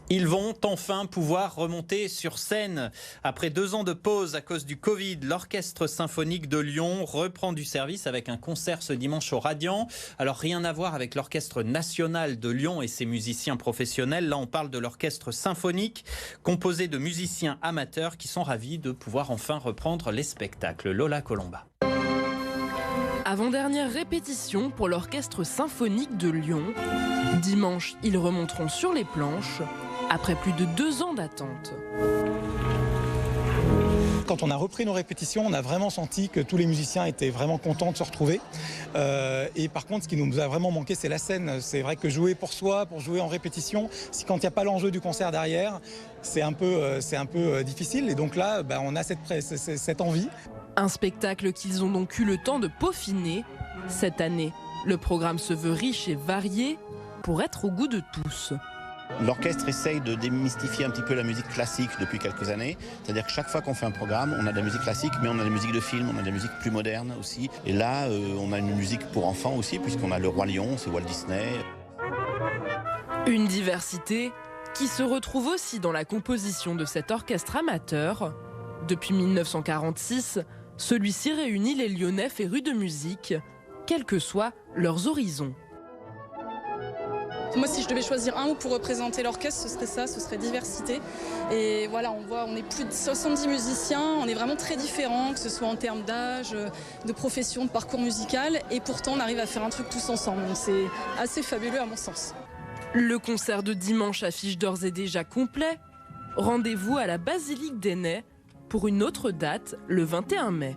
Ils vont enfin pouvoir remonter sur scène. Après 2 ans de pause à cause du Covid, l'Orchestre symphonique de Lyon reprend du service avec un concert ce dimanche au Radiant. Alors rien à voir avec l'Orchestre national de Lyon et ses musiciens professionnels. Là, on parle de l'Orchestre symphonique composé de musiciens amateurs qui sont ravis de pouvoir enfin reprendre les spectacles. Lola Colomba. Avant-dernière répétition pour l'Orchestre symphonique de Lyon. Dimanche, ils remonteront sur les planches après plus de 2 ans d'attente. Quand on a repris nos répétitions, on a vraiment senti que tous les musiciens étaient vraiment contents de se retrouver. Et par contre, ce qui nous a vraiment manqué, c'est la scène. C'est vrai que jouer pour soi, pour jouer en répétition, quand il n'y a pas l'enjeu du concert derrière, c'est un peu difficile. Et donc là, on a cette envie. Un spectacle qu'ils ont donc eu le temps de peaufiner. Cette année, le programme se veut riche et varié pour être au goût de tous. L'orchestre essaye de démystifier un petit peu la musique classique depuis quelques années. C'est-à-dire que chaque fois qu'on fait un programme, on a de la musique classique, mais on a de la musique de film, on a de la musique plus moderne aussi. Et là, on a une musique pour enfants aussi, puisqu'on a le Roi Lion, c'est Walt Disney. Une diversité qui se retrouve aussi dans la composition de cet orchestre amateur. Depuis 1946, celui-ci réunit les Lyonnais férus de musique, quels que soient leurs horizons. Moi, si je devais choisir un mot pour représenter l'orchestre, ce serait ça, ce serait diversité. Et voilà, on est plus de 70 musiciens, on est vraiment très différents, que ce soit en termes d'âge, de profession, de parcours musical. Et pourtant, on arrive à faire un truc tous ensemble. Donc c'est assez fabuleux à mon sens. Le concert de dimanche affiche d'ores et déjà complet. Rendez-vous à la Basilique d'Ainay pour une autre date, le 21 mai.